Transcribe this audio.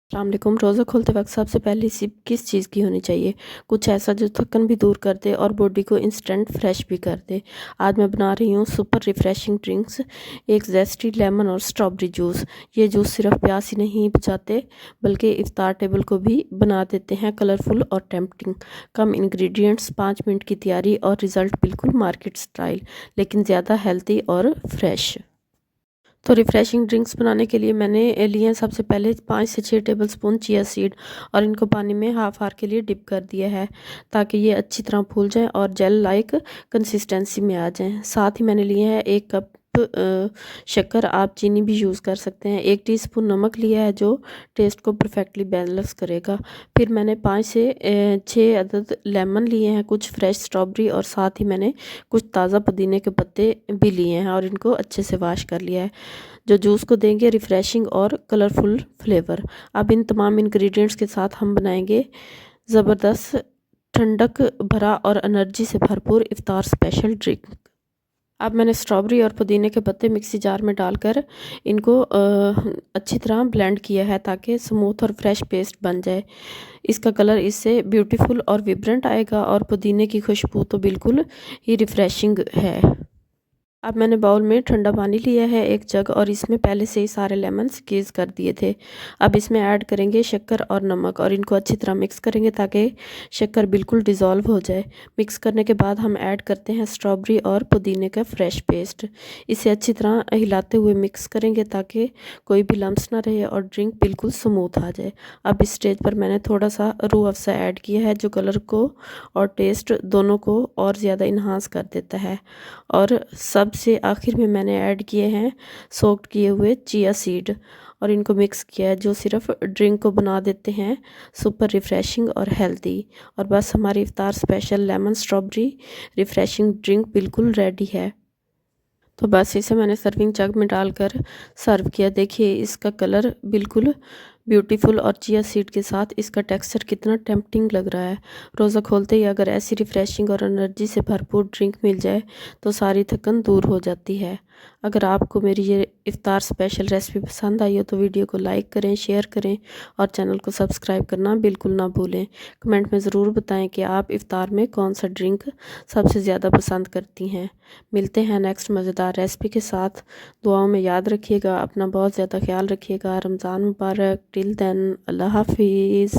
अस्सलाम वालेकुम। रोज़ा खोलते वक्त सबसे पहली सिप किस चीज़ की होनी चाहिए? कुछ ऐसा जो थकन भी दूर कर दे और बॉडी को इंस्टेंट फ्रेश भी कर दे। आज मैं बना रही हूँ सुपर रिफ्रेशिंग ड्रिंक्स, एक ज़ेस्टी लेमन और स्ट्रॉबेरी जूस। ये जूस सिर्फ प्यास ही नहीं बुझाते बल्कि इफ्तार टेबल को भी बना देते हैं कलरफुल और टेम्पटिंग। कम इंग्रेडिएंट्स, 5 मिनट की तैयारी और रिज़ल्ट बिल्कुल मार्केट स्टाइल, लेकिन ज़्यादा हेल्दी और फ्रेश। तो रिफ़्रेशिंग ड्रिंक्स बनाने के लिए मैंने लिए हैं सबसे पहले 5 से 6 टेबलस्पून चिया सीड और इनको पानी में हाफ़ आवर के लिए डिप कर दिया है ताकि ये अच्छी तरह फूल जाएँ और जेल लाइक कंसिस्टेंसी में आ जाएँ। साथ ही मैंने लिए हैं 1 कप शक्कर, आप चीनी भी यूज़ कर सकते हैं। 1 टीस्पून नमक लिया है जो टेस्ट को परफेक्टली बैलेंस करेगा। फिर मैंने 5 से 6 अदद लेमन लिए हैं, कुछ फ्रेश स्ट्रॉबेरी और साथ ही मैंने कुछ ताज़ा पुदीने के पत्ते भी लिए हैं और इनको अच्छे से वॉश कर लिया है, जो जूस को देंगे रिफ़्रेशिंग और कलरफुल फ्लेवर। अब इन तमाम इंग्रेडिएंट्स के साथ हम बनाएंगे ज़बरदस्त ठंडक भरा और एनर्जी से भरपूर इफ्तार स्पेशल ड्रिंक। अब मैंने स्ट्रॉबेरी और पुदीने के पत्ते मिक्सी जार में डालकर इनको अच्छी तरह ब्लेंड किया है ताकि स्मूथ और फ्रेश पेस्ट बन जाए। इसका कलर इससे ब्यूटीफुल और विब्रेंट आएगा और पुदीने की खुशबू तो बिल्कुल ही रिफ़्रेशिंग है। अब मैंने बाउल में ठंडा पानी लिया है 1 जग और इसमें पहले से ही सारे लेमन स्क्वीज़ कर दिए थे। अब इसमें ऐड करेंगे शक्कर और नमक और इनको अच्छी तरह मिक्स करेंगे ताकि शक्कर बिल्कुल डिज़ोल्व हो जाए। मिक्स करने के बाद हम ऐड करते हैं स्ट्रॉबेरी और पुदीने का फ्रेश पेस्ट। इसे अच्छी तरह हिलाते हुए मिक्स करेंगे ताकि कोई भी लम्स ना रहे और ड्रिंक बिल्कुल स्मूथ आ जाए। अब इस स्टेज पर मैंने थोड़ा सा रूह अफ़ज़ा ऐड किया है जो कलर को और टेस्ट दोनों को और ज़्यादा इन्हांस कर देता है। और सबसे आखिर में मैंने ऐड किए हैं सोक्ड किए हुए चिया सीड और इनको मिक्स किया है जो सिर्फ ड्रिंक को बना देते हैं सुपर रिफ़्रेशिंग और हेल्दी। और बस हमारी Iftar special lemon strawberry refreshing drink बिल्कुल रेडी है। तो बस इसे मैंने सर्विंग जग में डालकर सर्व किया। देखिए इसका कलर बिल्कुल ब्यूटीफुल और चिया सीड के साथ इसका टेक्सचर कितना टेम्पटिंग लग रहा है। रोज़ा खोलते ही अगर ऐसी रिफ़्रेशिंग और एनर्जी से भरपूर ड्रिंक मिल जाए तो सारी थकन दूर हो जाती है। अगर आपको मेरी ये इफ्तार स्पेशल रेसिपी पसंद आई हो तो वीडियो को लाइक करें, शेयर करें और चैनल को सब्सक्राइब करना बिल्कुल ना भूलें। कमेंट में ज़रूर बताएं कि आप इफ्तार में कौन सा ड्रिंक सबसे ज़्यादा पसंद करती हैं। मिलते हैं नेक्स्ट मज़ेदार रेसिपी के साथ। दुआओं में याद रखिएगा, अपना बहुत ज़्यादा ख्याल रखिएगा। रमज़ान मुबारक। टिल देन, अल्लाह हाफिज़।